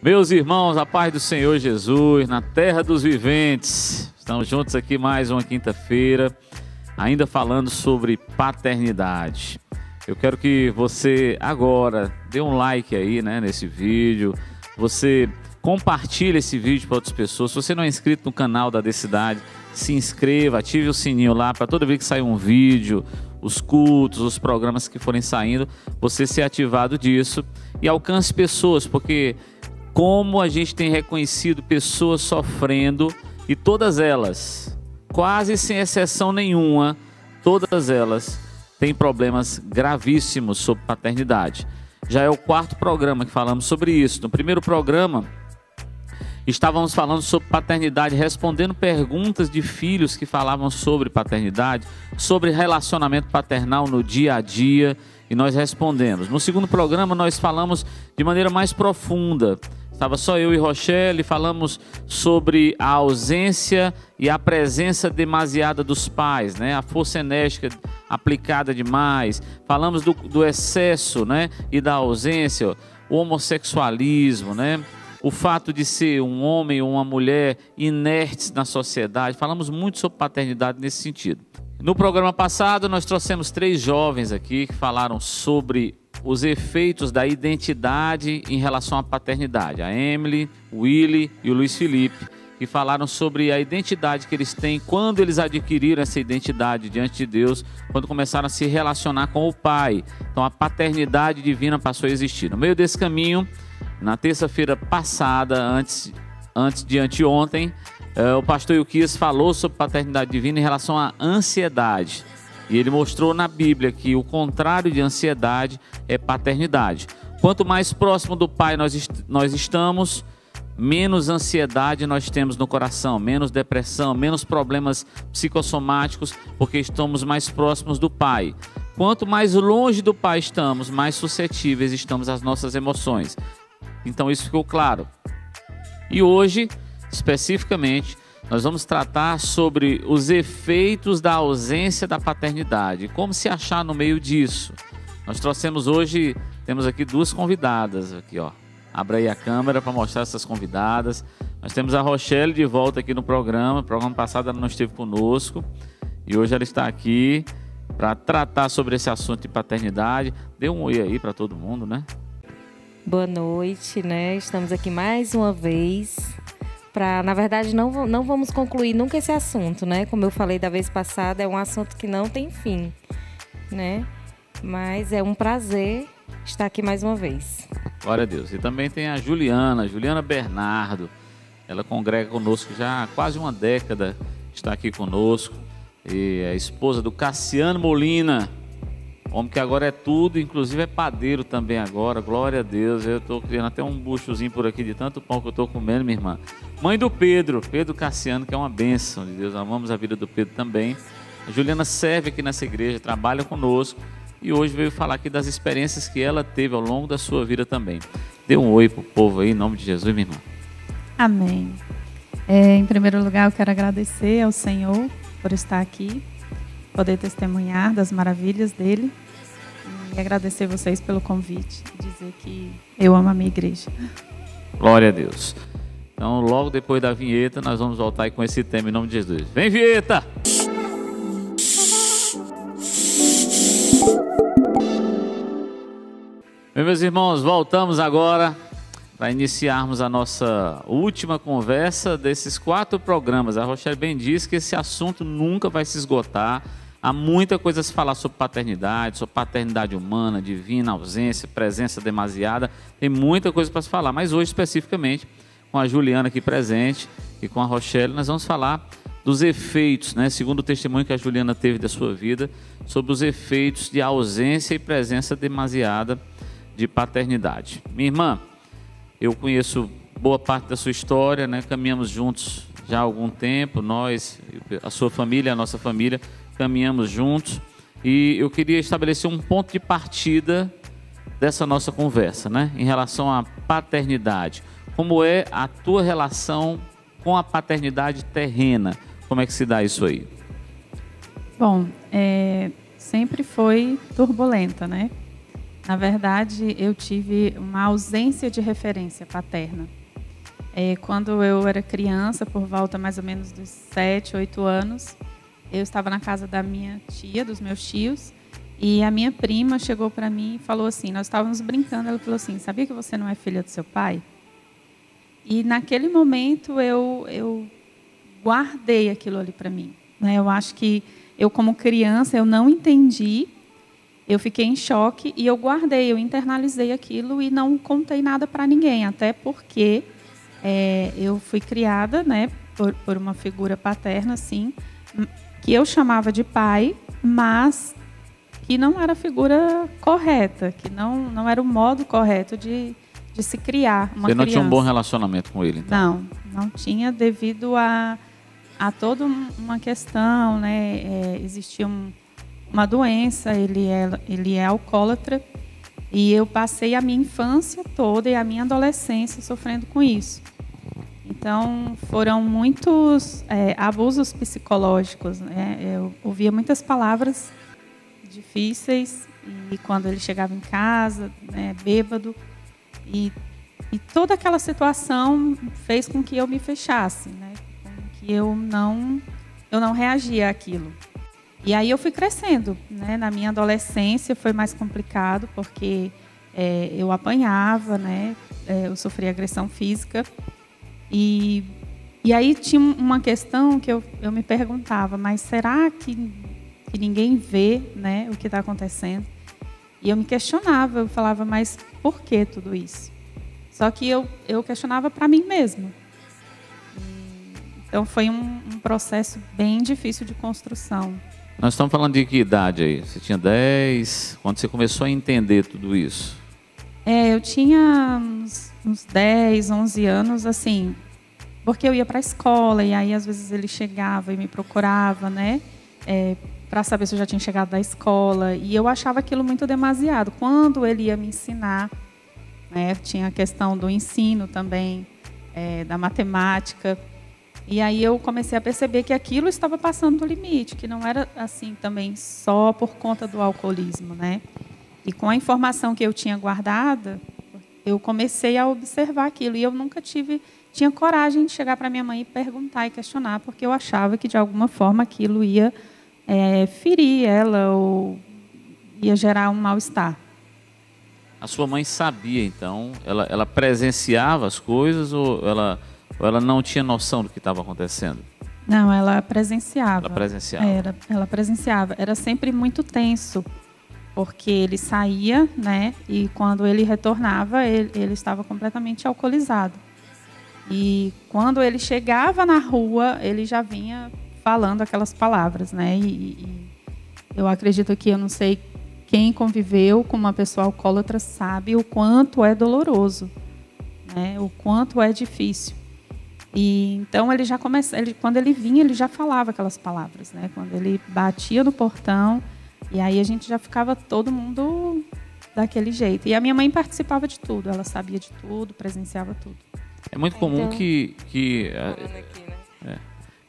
Meus irmãos, a paz do Senhor Jesus, na terra dos viventes. Estamos juntos aqui mais uma quinta-feira, ainda falando sobre paternidade. Eu quero que você agora dê um like aí, nesse vídeo. Você compartilhe esse vídeo para outras pessoas. Se você não é inscrito no canal da Decidade, se inscreva, ative o sininho lá para toda vez que sair um vídeo, os cultos, os programas que forem saindo, você ser ativado disso e alcance pessoas, porque como a gente tem reconhecido pessoas sofrendo e todas elas, quase sem exceção nenhuma, todas elas têm problemas gravíssimos sobre paternidade. Já é o quarto programa que falamos sobre isso. No primeiro programa, estávamos falando sobre paternidade, respondendo perguntas de filhos que falavam sobre paternidade, sobre relacionamento paternal no dia a dia, e nós respondemos. No segundo programa, nós falamos de maneira mais profunda. Estava só eu e Rochelle, falamos sobre a ausência e a presença demasiada dos pais, a força enérgica aplicada demais. Falamos do excesso, e da ausência, o homossexualismo, o fato de ser um homem ou uma mulher inertes na sociedade. Falamos muito sobre paternidade nesse sentido. No programa passado, nós trouxemos 3 jovens aqui que falaram sobre os efeitos da identidade em relação à paternidade. A Emily, o Willy e o Luiz Felipe, que falaram sobre a identidade que eles têm quando eles adquiriram essa identidade diante de Deus, quando começaram a se relacionar com o Pai. Então a paternidade divina passou a existir. No meio desse caminho, na terça-feira passada, antes de anteontem, o pastor Ilquias falou sobre paternidade divina em relação à ansiedade. E ele mostrou na Bíblia que o contrário de ansiedade é paternidade. Quanto mais próximo do Pai nós estamos, menos ansiedade nós temos no coração, menos depressão, menos problemas psicossomáticos, porque estamos mais próximos do Pai. Quanto mais longe do Pai estamos, mais suscetíveis estamos às nossas emoções. Então isso ficou claro. E hoje, especificamente, nós vamos tratar sobre os efeitos da ausência da paternidade, como se achar no meio disso. Nós trouxemos hoje, temos aqui 2 convidadas, aqui ó. Abra aí a câmera para mostrar essas convidadas. Nós temos a Rochelle de volta aqui no programa. No programa passado ela não esteve conosco e hoje ela está aqui para tratar sobre esse assunto de paternidade. Dê um oi aí para todo mundo, Boa noite, Estamos aqui mais uma vez. Na verdade, não vamos concluir nunca esse assunto, Como eu falei da vez passada, é um assunto que não tem fim, Mas é um prazer estar aqui mais uma vez. Glória a Deus. E também tem a Juliana Bernardo. Ela congrega conosco já há quase uma década, está aqui conosco. E é a esposa do Cassiano Molina, homem que agora é tudo, inclusive é padeiro também agora, glória a Deus. Eu estou criando até um buchozinho por aqui de tanto pão que eu estou comendo, minha irmã. Mãe do Pedro Cassiano, que é uma bênção de Deus, amamos a vida do Pedro também. A Juliana serve aqui nessa igreja, trabalha conosco e hoje veio falar aqui das experiências que ela teve ao longo da sua vida também. Dê um oi para o povo aí, em nome de Jesus, minha irmã. Amém. Em primeiro lugar, eu quero agradecer ao Senhor por estar aqui, poder testemunhar das maravilhas dele e agradecer vocês pelo convite, dizer que eu amo a minha igreja. Glória a Deus. Então, logo depois da vinheta, nós vamos voltar aí com esse tema em nome de Jesus. Vem, vinheta! Bem, meus irmãos, voltamos agora para iniciarmos a nossa última conversa desses 4 programas. A Rochelle bem disse que esse assunto nunca vai se esgotar. Há muita coisa a se falar sobre paternidade humana, divina, ausência, presença demasiada. Tem muita coisa para se falar, mas hoje especificamente, com a Juliana aqui presente e com a Rochelle, nós vamos falar dos efeitos, segundo o testemunho que a Juliana teve da sua vida, sobre os efeitos de ausência e presença demasiada de paternidade. Minha irmã, eu conheço boa parte da sua história, caminhamos juntos já há algum tempo, nós, a sua família, a nossa família, caminhamos juntos e eu queria estabelecer um ponto de partida dessa nossa conversa, em relação à paternidade. Como é a tua relação com a paternidade terrena? Como é que se dá isso aí? Bom, sempre foi turbulenta, Na verdade, eu tive uma ausência de referência paterna. Quando eu era criança, por volta mais ou menos dos 7, 8 anos, eu estava na casa da minha tia, dos meus tios, e a minha prima chegou para mim e falou assim, nós estávamos brincando, ela falou assim, sabia que você não é filha do seu pai? E naquele momento eu guardei aquilo ali para mim. Eu acho que eu, como criança, eu não entendi, eu fiquei em choque e eu guardei, eu internalizei aquilo e não contei nada para ninguém, até porque eu fui criada, né, por uma figura paterna, assim, que eu chamava de pai, mas que não era a figura correta, que não era o modo correto de se criar uma criança. Você não tinha um bom relacionamento com ele, então? Não tinha, devido a toda uma questão, né? Existia uma doença, ele é alcoólatra, e eu passei a minha infância toda e a minha adolescência sofrendo com isso. Então, foram muitos abusos psicológicos, né? Eu ouvia muitas palavras difíceis, e quando ele chegava em casa, né, bêbado, e toda aquela situação fez com que eu me fechasse, né? Com que eu não reagia àquilo. E aí eu fui crescendo, né? Na minha adolescência foi mais complicado, porque eu apanhava, né? Eu sofria agressão física. E aí tinha uma questão que eu me perguntava, mas será que ninguém vê, né, o que está acontecendo? E eu me questionava, eu falava, mas por que tudo isso? Só que eu questionava para mim mesma. Então foi um processo bem difícil de construção. Nós estamos falando de que idade aí? Você tinha 10? Quando você começou a entender tudo isso? Eu tinha uns 10, 11 anos, assim, porque eu ia para a escola e aí às vezes ele chegava e me procurava, né, para saber se eu já tinha chegado da escola, e eu achava aquilo muito demasiado. Quando ele ia me ensinar, né, tinha a questão do ensino também, da matemática, e aí eu comecei a perceber que aquilo estava passando do limite, que não era assim também só por conta do alcoolismo, né? E com a informação que eu tinha guardada, eu comecei a observar aquilo, e eu nunca tinha coragem de chegar para minha mãe e perguntar e questionar, porque eu achava que de alguma forma aquilo ia ferir ela ou ia gerar um mal-estar. A sua mãe sabia, então? Ela presenciava as coisas ou ela não tinha noção do que estava acontecendo? Não, ela presenciava. Ela presenciava. Ela presenciava. Era sempre muito tenso, porque ele saía, né? E quando ele retornava, ele estava completamente alcoolizado. E quando ele chegava na rua, ele já vinha falando aquelas palavras, né? E eu acredito que, eu não sei, quem conviveu com uma pessoa alcoólatra sabe o quanto é doloroso, né? O quanto é difícil. E então ele já quando ele vinha, ele já falava aquelas palavras, né? Quando ele batia no portão, e aí a gente já ficava todo mundo daquele jeito. E a minha mãe participava de tudo, ela sabia de tudo, presenciava tudo. É muito comum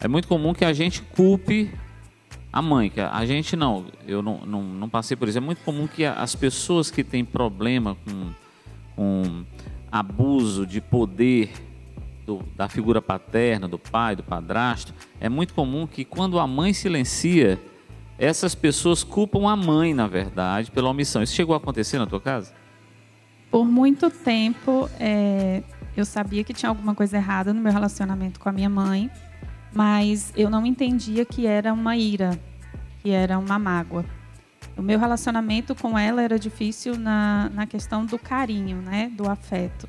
é muito comum que a gente culpe a mãe, que a gente não, eu não passei por isso. É muito comum que as pessoas que têm problema com abuso de poder da figura paterna, do pai, do padrasto, é muito comum que quando a mãe silencia, essas pessoas culpam a mãe, na verdade, pela omissão. Isso chegou a acontecer na tua casa? Por muito tempo, eu sabia que tinha alguma coisa errada no meu relacionamento com a minha mãe, mas eu não entendia que era uma ira, que era uma mágoa. O meu relacionamento com ela era difícil na questão do carinho, né, do afeto.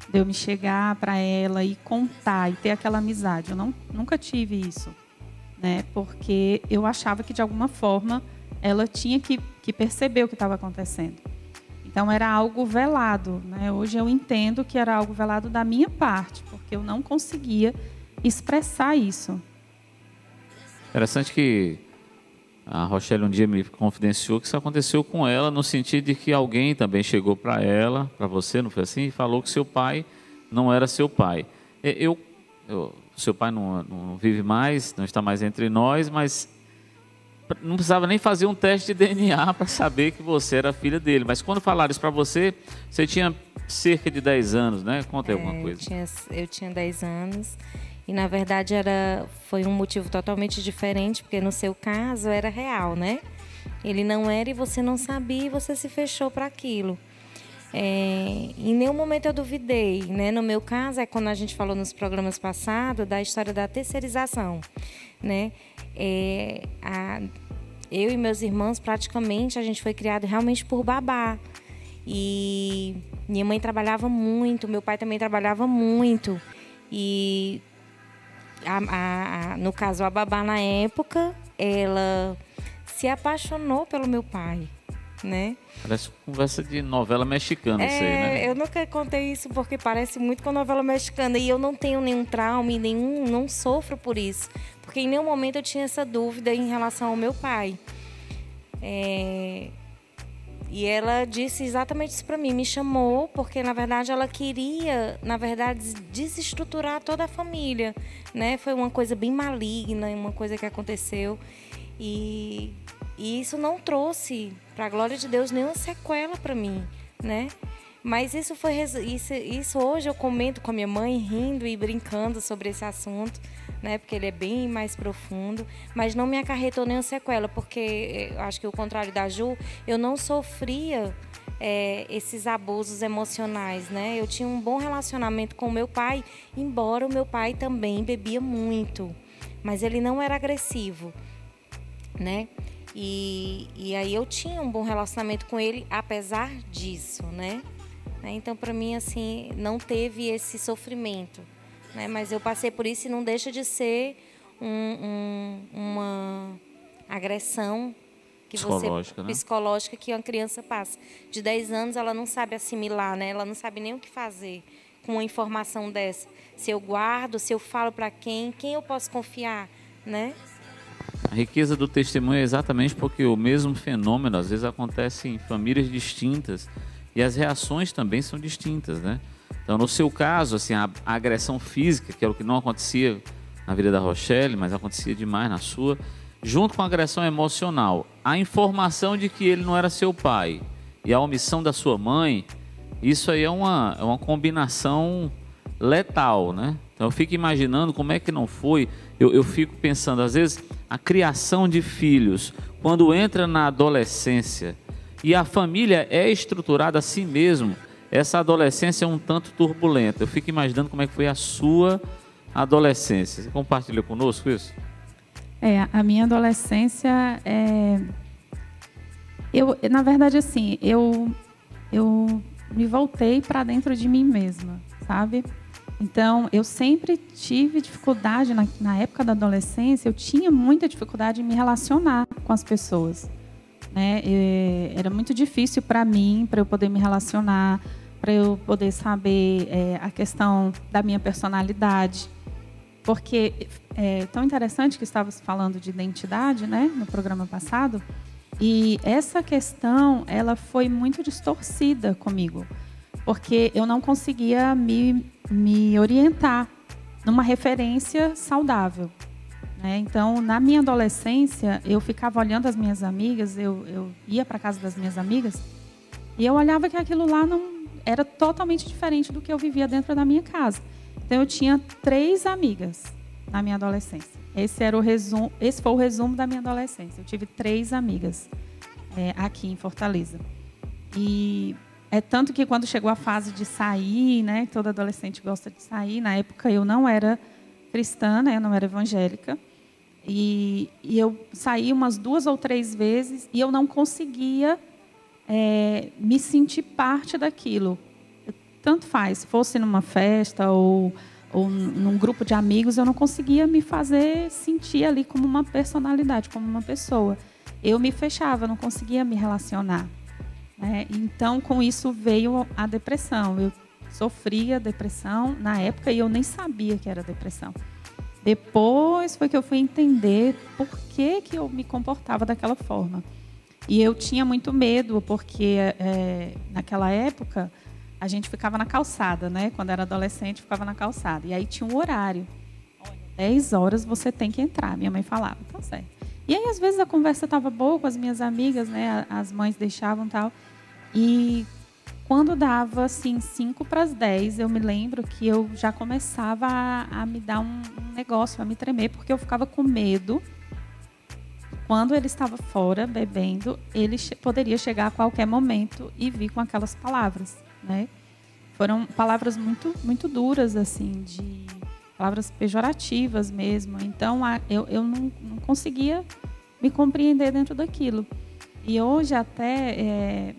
De eu me chegar para ela e contar e ter aquela amizade. Eu nunca tive isso, né? Porque eu achava que de alguma forma ela tinha que perceber o que estava acontecendo. Então era algo velado, né? Hoje eu entendo que era algo velado da minha parte, porque eu não conseguia expressar isso. Interessante que a Rochelle um dia me confidenciou que isso aconteceu com ela, no sentido de que alguém também chegou para ela, para você, não foi assim? E falou que seu pai não era seu pai. Seu pai não vive mais, não está mais entre nós, mas não precisava nem fazer um teste de DNA para saber que você era filha dele. Mas quando falaram isso para você, você tinha cerca de 10 anos, né? Conta aí alguma coisa. Eu tinha 10 anos. E, na verdade, foi um motivo totalmente diferente, porque no seu caso era real, né? Ele não era e você não sabia e você se fechou para aquilo. Em nenhum momento eu duvidei, né? No meu caso, é quando a gente falou nos programas passados da história da terceirização, né? Eu e meus irmãos, praticamente, a gente foi criado realmente por babá. E minha mãe trabalhava muito, meu pai também trabalhava muito. E, no caso, a babá, na época, ela se apaixonou pelo meu pai, né? Parece conversa de novela mexicana, isso aí, né? Eu nunca contei isso porque parece muito com novela mexicana. E eu não tenho nenhum trauma e não sofro por isso. Porque em nenhum momento eu tinha essa dúvida em relação ao meu pai. E ela disse exatamente isso para mim. Me chamou porque, na verdade, ela queria, desestruturar toda a família, né? Foi uma coisa bem maligna, uma coisa que aconteceu. E isso não trouxe, para a glória de Deus, nenhuma sequela para mim, né? Mas isso hoje eu comento com a minha mãe, rindo e brincando sobre esse assunto, né? Porque ele é bem mais profundo, mas não me acarretou nenhuma sequela, porque eu acho que, ao contrário da Ju, eu não sofria esses abusos emocionais, né? Eu tinha um bom relacionamento com o meu pai, embora o meu pai também bebia muito, mas ele não era agressivo, né? E aí eu tinha um bom relacionamento com ele, apesar disso, né? Então, para mim, assim, não teve esse sofrimento, né? Mas eu passei por isso e não deixa de ser uma agressão que psicológica que uma criança passa. De 10 anos, ela não sabe assimilar, né? Ela não sabe nem o que fazer com uma informação dessa. Se eu guardo, se eu falo para quem eu posso confiar, né? A riqueza do testemunho é exatamente porque o mesmo fenômeno às vezes acontece em famílias distintas e as reações também são distintas, né? Então, no seu caso, assim, a agressão física, que era o que não acontecia na vida da Rochelle, mas acontecia demais na sua, junto com a agressão emocional, a informação de que ele não era seu pai e a omissão da sua mãe, isso aí é uma combinação letal, né? Então, eu fico imaginando como é que não foi. Eu fico pensando, às vezes, a criação de filhos, quando entra na adolescência e a família é estruturada assim mesmo, essa adolescência é um tanto turbulenta. Eu fico imaginando como é que foi a sua adolescência. Você compartilha conosco isso? A minha adolescência, na verdade, assim, eu me voltei para dentro de mim mesma, sabe? Então, eu sempre tive dificuldade, na época da adolescência, eu tinha muita dificuldade em me relacionar com as pessoas, né? Era muito difícil para mim, para eu poder me relacionar, para eu poder saber a questão da minha personalidade. Porque é tão interessante que estávamos falando de identidade, né, no programa passado, e essa questão ela foi muito distorcida comigo, porque eu não conseguia me orientar numa referência saudável, né? Então, na minha adolescência, eu ficava olhando as minhas amigas, eu ia para a casa das minhas amigas e eu olhava que aquilo lá não era totalmente diferente do que eu vivia dentro da minha casa. Então, eu tinha 3 amigas na minha adolescência. Esse foi o resumo da minha adolescência. Eu tive 3 amigas aqui em Fortaleza. E é tanto que quando chegou a fase de sair, né, todo adolescente gosta de sair, na época eu não era cristã, né, eu não era evangélica, e eu saí umas 2 ou 3 vezes e eu não conseguia me sentir parte daquilo. Tanto faz, fosse numa festa ou num grupo de amigos, eu não conseguia me fazer sentir ali como uma personalidade, como uma pessoa. Eu me fechava, não conseguia me relacionar. Então, com isso veio a depressão. Eu sofria depressão na época e eu nem sabia que era depressão. Depois foi que eu fui entender por que eu me comportava daquela forma. E eu tinha muito medo, porque naquela época a gente ficava na calçada, né? Quando era adolescente, ficava na calçada. E aí tinha um horário. 10 horas você tem que entrar, minha mãe falava. Tá certo. E aí, às vezes, a conversa estava boa com as minhas amigas, né? As mães deixavam e tal. E quando dava, assim, 5:10, eu me lembro que eu já começava a me dar um negócio, a me tremer, porque eu ficava com medo. Quando ele estava fora, bebendo, ele poderia chegar a qualquer momento e vir com aquelas palavras, né? Foram palavras muito, muito duras, assim, palavras pejorativas mesmo. Então, eu não conseguia me compreender dentro daquilo. E hoje, até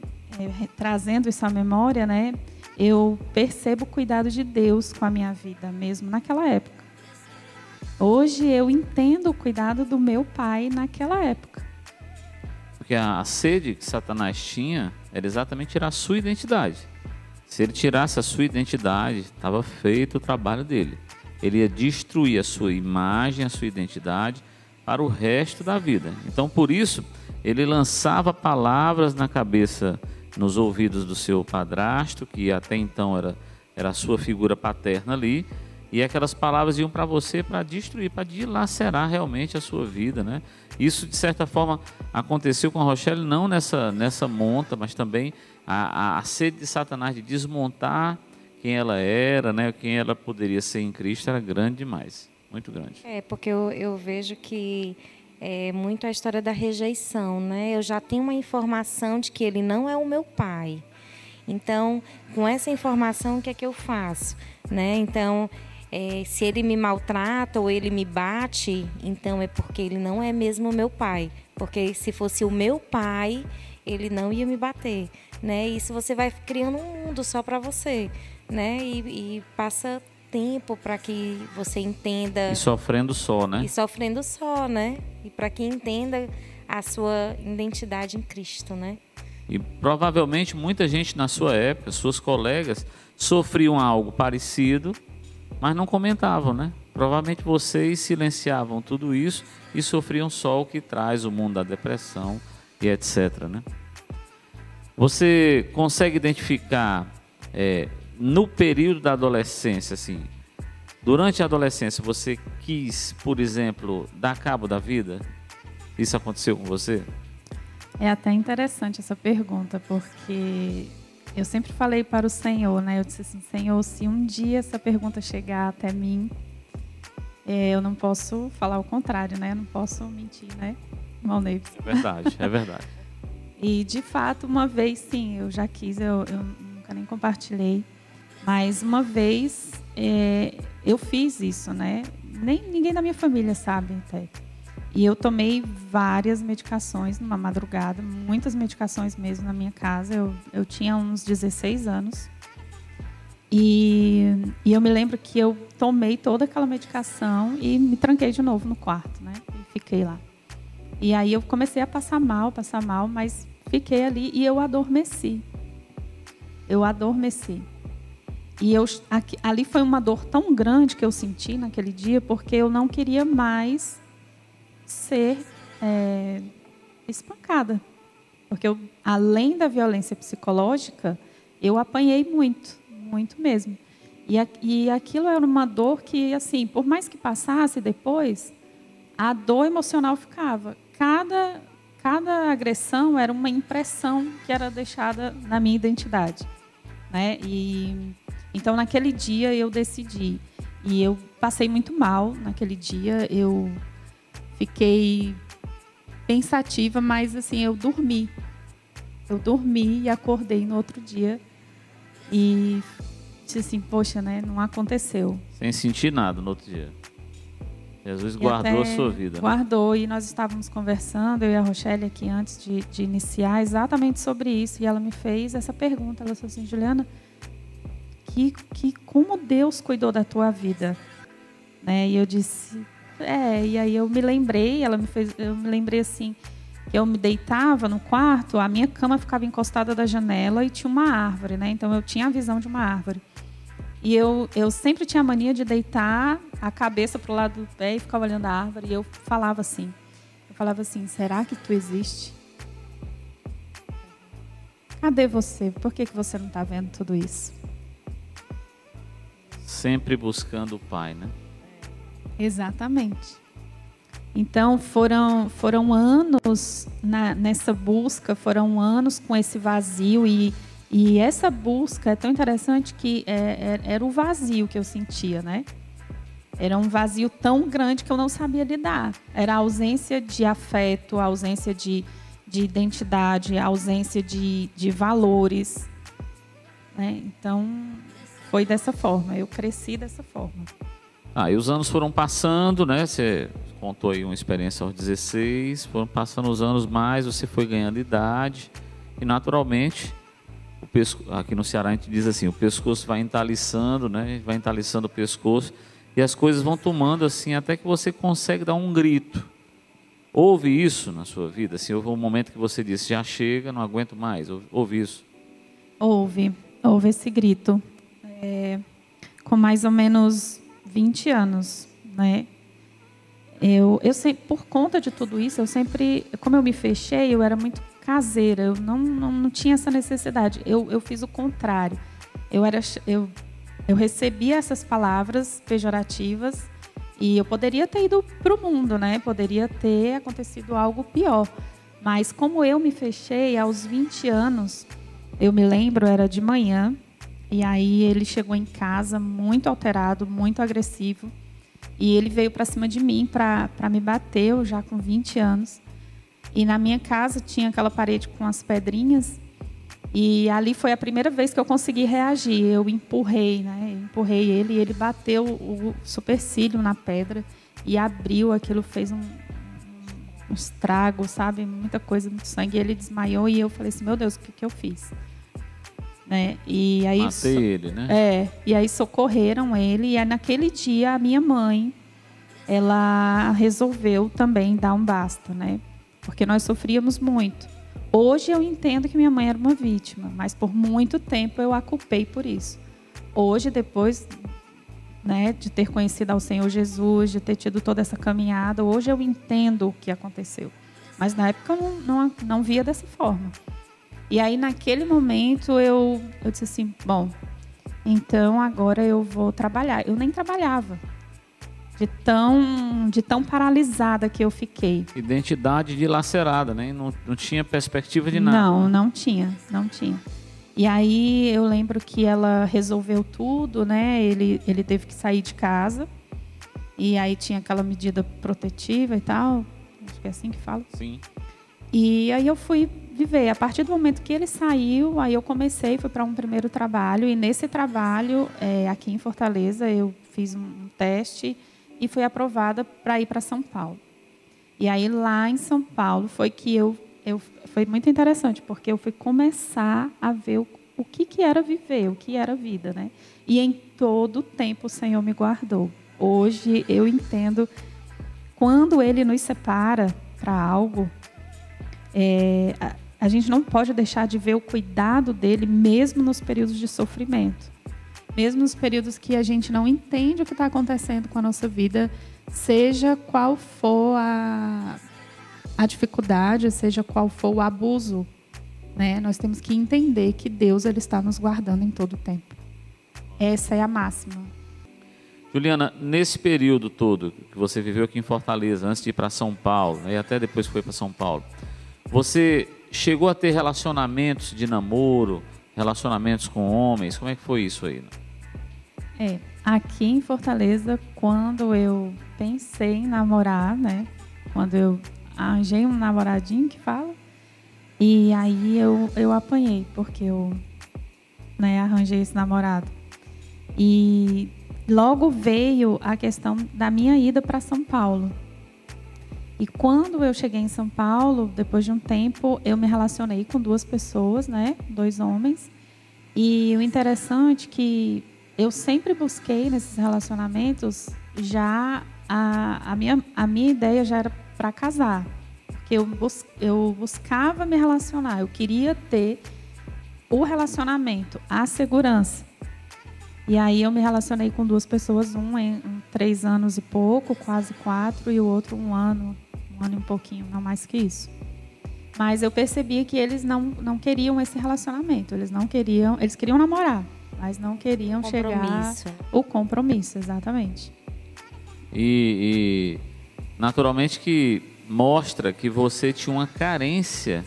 trazendo isso à memória, né, eu percebo o cuidado de Deus com a minha vida, mesmo naquela época. Hoje, eu entendo o cuidado do meu pai naquela época. Porque a sede que Satanás tinha era exatamente tirar a sua identidade. Se ele tirasse a sua identidade, estava feito o trabalho dele. Ele ia destruir a sua imagem, a sua identidade para o resto da vida. Então, por isso, ele lançava palavras na cabeça, nos ouvidos do seu padrasto, que até então era a sua figura paterna ali, e aquelas palavras iam para você para destruir, para dilacerar realmente a sua vida, né? Isso, de certa forma, aconteceu com a Rochelle, não nessa monta, mas também a sede de Satanás de desmontar quem ela era, né? Quem ela poderia ser em Cristo era grande demais, muito grande. Porque eu vejo que é muito a história da rejeição, né? Eu já tenho uma informação de que ele não é o meu pai. Então, com essa informação, o que é que eu faço, né? Então, se ele me maltrata ou ele me bate, então é porque ele não é mesmo o meu pai. Porque se fosse o meu pai, ele não ia me bater, né? Isso você vai criando um mundo só para você, né? E passa tempo para que você entenda. E sofrendo só, né? E sofrendo só, né? E para que entenda a sua identidade em Cristo, né? E provavelmente muita gente na sua época, suas colegas, sofriam algo parecido, mas não comentavam, né? Provavelmente vocês silenciavam tudo isso e sofriam só o que traz o mundo da depressão e etc, né? Você consegue identificar no período da adolescência, assim, durante a adolescência, você quis, por exemplo, dar cabo da vida? Isso aconteceu com você? É até interessante essa pergunta, porque eu sempre falei para o Senhor, né? Eu disse assim, Senhor, se um dia essa pergunta chegar até mim, eu não posso falar o contrário, né? Eu não posso mentir, né, irmão Neves? É verdade, é verdade. E, de fato, uma vez, sim, eu já quis, eu nunca nem compartilhei, mas uma vez eu fiz isso, né? Ninguém da minha família sabe até. E eu tomei várias medicações numa madrugada, muitas medicações mesmo na minha casa. Eu tinha uns 16 anos. E eu me lembro que eu tomei toda aquela medicação e me tranquei de novo no quarto, né? E fiquei lá. E aí eu comecei a passar mal, mas fiquei ali e eu adormeci. E ali foi uma dor tão grande que eu senti naquele dia, porque eu não queria mais ser espancada. Porque além da violência psicológica, eu apanhei muito mesmo. E aquilo era uma dor que, assim, por mais que passasse depois, a dor emocional ficava. Cada agressão era uma impressão que era deixada na minha identidade, né? Então, naquele dia, eu decidi. E eu passei muito mal naquele dia. Eu fiquei pensativa, mas, assim, eu dormi. Eu dormi e acordei no outro dia. E disse assim, poxa, né? Não aconteceu. Sem sentir nada no outro dia. Jesus guardou a sua vida. Guardou, e nós estávamos conversando, eu e a Rochelle aqui antes de iniciar, exatamente sobre isso. E ela me fez essa pergunta. Ela falou assim, Juliana, como Deus cuidou da tua vida? Né? E eu disse, e aí eu me lembrei, eu me lembrei assim, que eu me deitava no quarto, a minha cama ficava encostada da janela e tinha uma árvore, né? Então eu tinha a visão de uma árvore. E eu sempre tinha a mania de deitar a cabeça para o lado do pé e ficar olhando a árvore. E eu falava assim, será que tu existe? Cadê você? Por que você não está vendo tudo isso? Sempre buscando o Pai, né? Exatamente. Então, foram anos nessa busca, foram anos com esse vazio. E essa busca é tão interessante que era o vazio que eu sentia, né? Era um vazio tão grande que eu não sabia lidar. Era a ausência de afeto, a ausência de identidade, a ausência de valores, né? Então, foi dessa forma. Eu cresci dessa forma. E os anos foram passando, né? Você contou aí uma experiência aos 16, foram passando os anos mais, você foi ganhando idade e, naturalmente, aqui no Ceará a gente diz assim, o pescoço vai entaliçando, né? Vai entaliçando o pescoço e as coisas vão tomando assim, até que você consegue dar um grito. Houve isso na sua vida? Assim, houve um momento que você disse, já chega, não aguento mais. Houve isso? Houve esse grito. Com mais ou menos 20 anos, né? Eu sempre, por conta de tudo isso, eu sempre, como eu me fechei, eu era muito caseira, eu não tinha essa necessidade. Eu fiz o contrário. Eu recebia essas palavras pejorativas e eu poderia ter ido para o mundo, né? Poderia ter acontecido algo pior. Mas como eu me fechei aos 20 anos, eu me lembro, era de manhã, e aí ele chegou em casa muito alterado, muito agressivo. E ele veio para cima de mim para me bater, eu já com 20 anos. E na minha casa tinha aquela parede com as pedrinhas. E ali foi a primeira vez que eu consegui reagir. Eu empurrei, né? Eu empurrei ele e ele bateu o supercílio na pedra e abriu. Aquilo fez um estrago, sabe? Muita coisa, muito sangue. Ele desmaiou e eu falei assim, meu Deus, o que eu fiz? Né? E aí, matei ele, né? E aí socorreram ele. E aí, naquele dia, a minha mãe, ela resolveu também dar um basta, né? Porque nós sofríamos muito. Hoje eu entendo que minha mãe era uma vítima, mas por muito tempo eu a culpei por isso. Hoje, depois, né, de ter conhecido ao Senhor Jesus, de ter tido toda essa caminhada, hoje eu entendo o que aconteceu. Mas na época eu não via dessa forma. E aí, naquele momento, eu disse assim, bom, então agora eu vou trabalhar. Eu nem trabalhava, de tão paralisada que eu fiquei. Identidade dilacerada, né? Não tinha perspectiva de nada. Não tinha. E aí, eu lembro que ela resolveu tudo, né? Ele teve que sair de casa. E aí, tinha aquela medida protetiva e tal. Acho que é assim que fala. Sim. E aí, eu fui viver. A partir do momento que ele saiu, aí eu fui para um primeiro trabalho. E nesse trabalho, aqui em Fortaleza, eu fiz um teste e fui aprovada para ir para São Paulo. E aí, lá em São Paulo, foi que foi muito interessante, porque eu fui começar a ver o que era viver, o que era vida, né? E em todo o tempo o Senhor me guardou. Hoje eu entendo, quando Ele nos separa para algo, a gente não pode deixar de ver o cuidado dele, mesmo nos períodos de sofrimento. Mesmo nos períodos que a gente não entende o que está acontecendo com a nossa vida, seja qual for a dificuldade, seja qual for o abuso, né? Nós temos que entender que Deus ele está nos guardando em todo o tempo. Essa é a máxima. Juliana, nesse período todo que você viveu aqui em Fortaleza, antes de ir para São Paulo, né, e até depois que foi para São Paulo, você chegou a ter relacionamentos de namoro, relacionamentos com homens? Como é que foi isso aí? Aqui em Fortaleza, quando eu pensei em namorar, né? Quando eu arranjei um namoradinho que fala, e aí eu apanhei, porque eu, né, arranjei esse namorado. E logo veio a questão da minha ida para São Paulo. E quando eu cheguei em São Paulo, depois de um tempo, eu me relacionei com 2 pessoas, né? 2 homens. E o interessante é que eu sempre busquei nesses relacionamentos, já a minha ideia já era para casar. Porque eu buscava me relacionar, eu queria ter o relacionamento, a segurança. E aí eu me relacionei com 2 pessoas, um em 3 anos e pouco, quase 4, e o outro 1 ano e um pouquinho, não mais que isso. Mas eu percebi que eles não queriam esse relacionamento, eles queriam namorar, mas não queriam chegar o compromisso, exatamente. E naturalmente que mostra que você tinha uma carência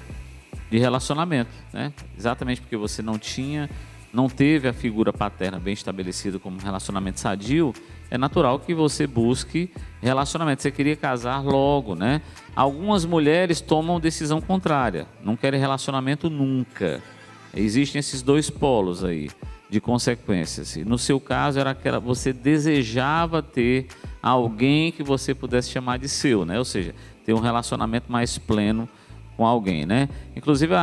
de relacionamento, né? Exatamente porque você não teve a figura paterna bem estabelecida como um relacionamento sadio, é natural que você busque relacionamento. Você queria casar logo, né? Algumas mulheres tomam decisão contrária, não querem relacionamento nunca. Existem esses dois polos aí de consequências. E no seu caso era você desejava ter alguém que você pudesse chamar de seu, né? Ou seja, ter um relacionamento mais pleno com alguém, né? Inclusive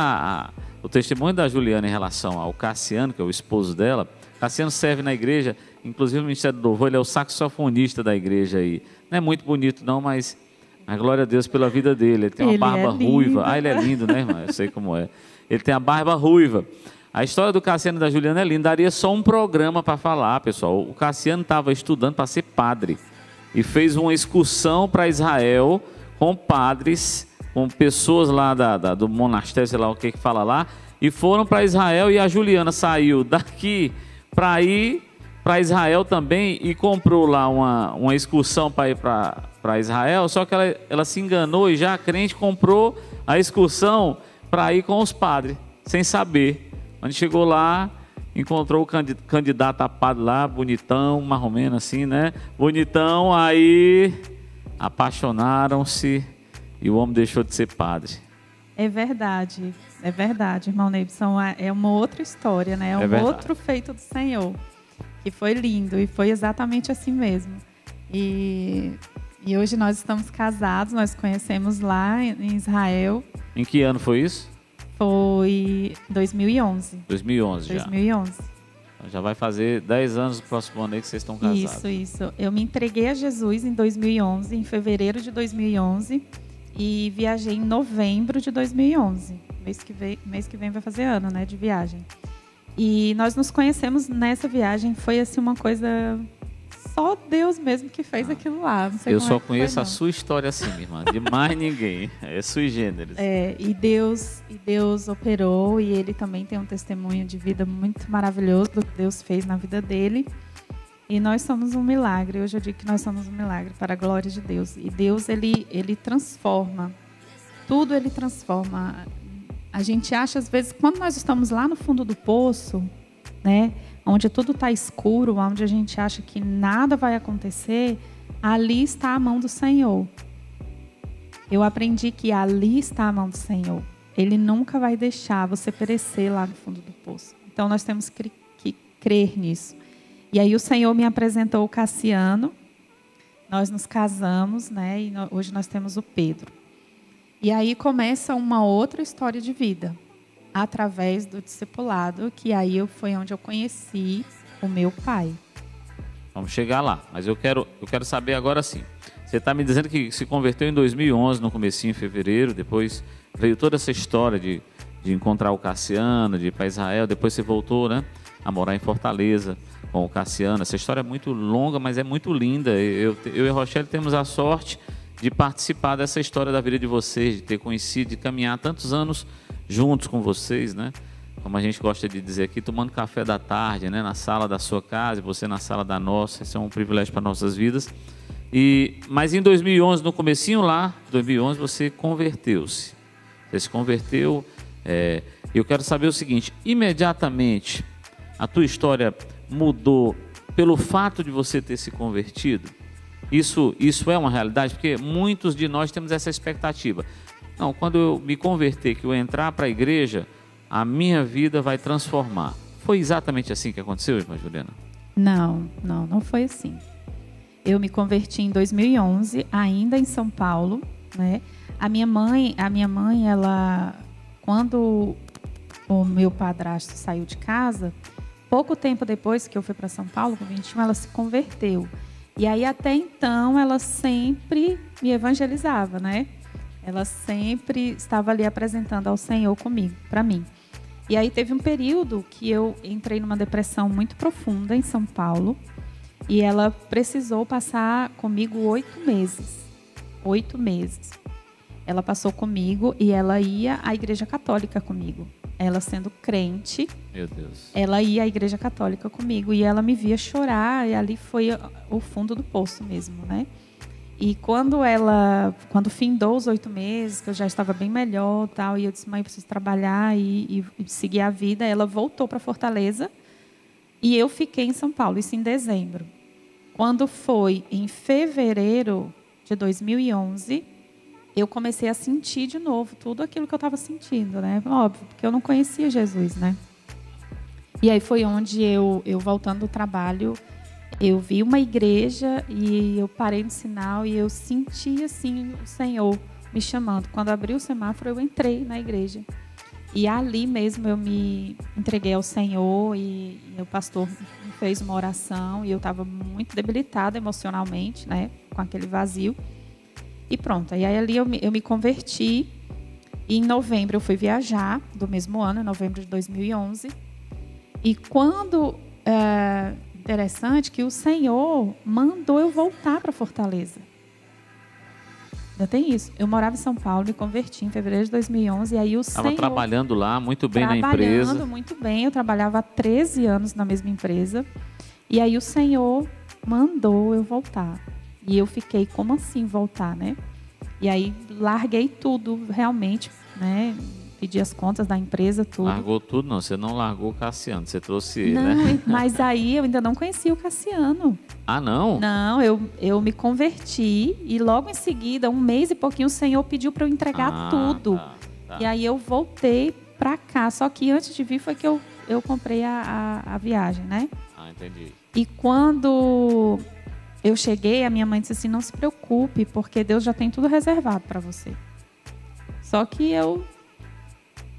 o testemunho da Juliana em relação ao Cassiano, que é o esposo dela. Cassiano serve na igreja, inclusive no Ministério do Louvor, ele é o saxofonista da igreja aí. Não é muito bonito não, mas a glória a Deus pela vida dele. Ele tem uma barba ruiva. Ah, ele é lindo, né, irmã? Eu sei como é. Ele tem a barba ruiva. A história do Cassiano e da Juliana é linda. Daria só um programa para falar, pessoal. O Cassiano estava estudando para ser padre e fez uma excursão para Israel com padres, com pessoas lá do monastério, sei lá o que fala lá, e foram para Israel. E a Juliana saiu daqui para ir para Israel também e comprou lá uma excursão para ir para Israel, só que ela se enganou e já a crente comprou a excursão para ir com os padres, sem saber. Quando chegou lá, encontrou o candidato a padre lá, bonitão, mais ou menos assim, né? Bonitão, aí apaixonaram-se e o homem deixou de ser padre. É verdade, irmão Neibson. É uma outra história, né? É outro feito do Senhor, que foi lindo e foi exatamente assim mesmo. E hoje nós estamos casados, nós conhecemos lá em Israel. Em que ano foi isso? Foi 2011. 2011 já. 2011. Já vai fazer 10 anos no próximo ano aí que vocês estão casados. Isso. Eu me entreguei a Jesus em 2011, em fevereiro de 2011, e viajei em novembro de 2011. Mês que vem vai fazer ano, né, de viagem. E nós nos conhecemos nessa viagem, foi assim uma coisa... Só Deus mesmo que fez aquilo lá. Não sei eu como só conheço a sua história assim, minha irmã. De mais ninguém. É sui generis. E Deus operou, e ele também tem um testemunho de vida muito maravilhoso do que Deus fez na vida dele. E nós somos um milagre. Hoje eu digo que nós somos um milagre para a glória de Deus. E Deus, ele transforma. Tudo ele transforma. A gente acha, às vezes, quando nós estamos lá no fundo do poço, né, onde tudo está escuro, onde a gente acha que nada vai acontecer, ali está a mão do Senhor. Eu aprendi que ali está a mão do Senhor. Ele nunca vai deixar você perecer lá no fundo do poço. Então, nós temos que crer nisso. E aí o Senhor me apresentou o Cassiano, nós nos casamos, né? E hoje nós temos o Pedro. E aí começa uma outra história de vida, através do discipulado, que aí foi onde eu conheci o meu pai. Vamos chegar lá, mas eu quero saber agora sim. Você está me dizendo que se converteu em 2011, no comecinho, em fevereiro, depois veio toda essa história de encontrar o Cassiano, de ir para Israel, depois você voltou, né, a morar em Fortaleza com o Cassiano. Essa história é muito longa, mas é muito linda. Eu e a Rochelle temos a sorte de participar dessa história da vida de vocês, de ter conhecido, de caminhar tantos anos juntos com vocês, né? Como a gente gosta de dizer aqui, tomando café da tarde, né? Na sala da sua casa e você na sala da nossa. Isso é um privilégio para nossas vidas. Mas em 2011, no comecinho lá, 2011, você converteu-se. Você se converteu. Eu quero saber o seguinte: imediatamente a tua história mudou pelo fato de você ter se convertido? Isso é uma realidade? Porque muitos de nós temos essa expectativa. Não, quando eu me converter, que eu entrar para a igreja, a minha vida vai transformar. Foi exatamente assim que aconteceu, irmã Juliana? Não foi assim. Eu me converti em 2011, ainda em São Paulo, né? A minha mãe, ela, quando o meu padrasto saiu de casa, pouco tempo depois que eu fui para São Paulo, com 21, ela se converteu. E aí, até então, ela sempre me evangelizava, né? Ela sempre estava ali apresentando ao Senhor comigo, para mim. E aí teve um período que eu entrei numa depressão muito profunda em São Paulo, e ela precisou passar comigo 8 meses. 8 meses. Ela passou comigo e ela ia à Igreja Católica comigo. Ela sendo crente, meu Deus, ela ia à Igreja Católica comigo e ela me via chorar, e ali foi o fundo do poço mesmo, né? E quando findou os 8 meses, que eu já estava bem melhor, tal, e eu disse, mãe, eu preciso trabalhar e seguir a vida, ela voltou para Fortaleza e eu fiquei em São Paulo, isso em dezembro. Quando foi em fevereiro de 2011, eu comecei a sentir de novo tudo aquilo que eu estava sentindo, né? Óbvio, porque eu não conhecia Jesus, né? E aí foi onde eu voltando do trabalho, eu vi uma igreja e eu parei no sinal e eu senti assim o Senhor me chamando. Quando abriu o semáforo, eu entrei na igreja. E ali mesmo eu me entreguei ao Senhor e o pastor me fez uma oração e eu estava muito debilitada emocionalmente, né, com aquele vazio. E pronto, e aí ali eu me converti e em novembro eu fui viajar, do mesmo ano, em novembro de 2011. E quando... interessante que o Senhor mandou eu voltar para Fortaleza. Ainda tem isso. Eu morava em São Paulo, me converti em fevereiro de 2011 e aí o Senhor... Estava trabalhando lá, muito bem na empresa. Trabalhando muito bem. Eu trabalhava há 13 anos na mesma empresa. E aí o Senhor mandou eu voltar. E eu fiquei, como assim voltar, né? E aí larguei tudo, realmente, né? Pedi as contas da empresa, tudo. Largou tudo? Não, você não largou o Cassiano, você trouxe ele, não, né? Mas aí eu ainda não conhecia o Cassiano. Ah, não? Não, eu me converti e logo em seguida, 1 mês e pouquinho, o Senhor pediu para eu entregar tudo. Tá. E aí eu voltei para cá. Só que antes de vir foi que eu comprei a viagem, né? Ah, entendi. E quando eu cheguei, a minha mãe disse assim, não se preocupe, porque Deus já tem tudo reservado para você. Só que eu...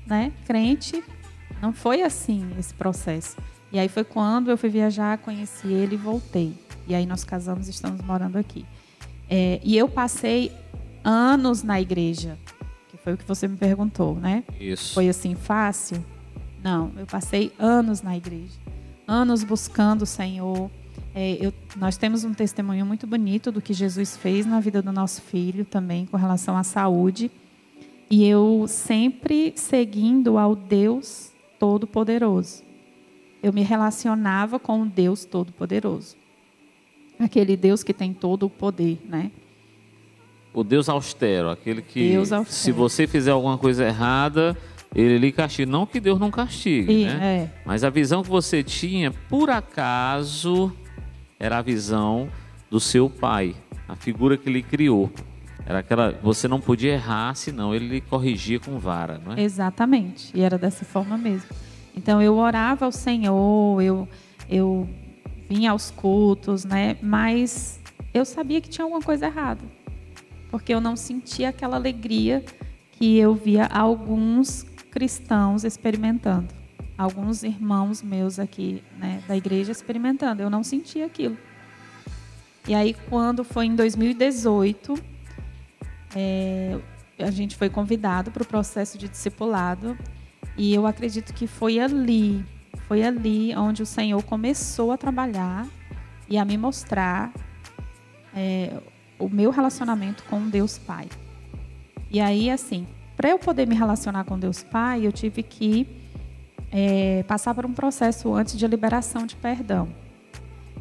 né, crente, não foi assim esse processo. E aí foi quando eu fui viajar, conheci ele e voltei. E aí nós casamos e estamos morando aqui. E eu passei anos na igreja, que foi o que você me perguntou, né? Isso. Foi assim fácil? Não, eu passei anos na igreja. Anos buscando o Senhor. Nós temos um testemunho muito bonito do que Jesus fez na vida do nosso filho também, com relação à saúde. E eu sempre seguindo ao Deus Todo-Poderoso. Eu me relacionava com o Deus Todo-Poderoso. Aquele Deus que tem todo o poder, né? O Deus austero, aquele que, Deus austero. Se você fizer alguma coisa errada, ele lhe castiga. Não que Deus não castigue, né? Mas a visão que você tinha, por acaso, era a visão do seu pai, a figura que ele criou. Era aquela, você não podia errar, senão ele lhe corrigia com vara, não é? Exatamente, e era dessa forma mesmo. Então eu orava ao Senhor, eu vinha aos cultos, né? Mas eu sabia que tinha alguma coisa errada, porque eu não sentia aquela alegria que eu via alguns cristãos experimentando, alguns irmãos meus aqui, né, da igreja experimentando. Eu não sentia aquilo. E aí quando foi em 2018 a gente foi convidado para o processo de discipulado e eu acredito que foi ali onde o Senhor começou a trabalhar e a me mostrar o meu relacionamento com Deus Pai. E aí, assim, para eu poder me relacionar com Deus Pai, eu tive que passar por um processo antes de liberação de perdão.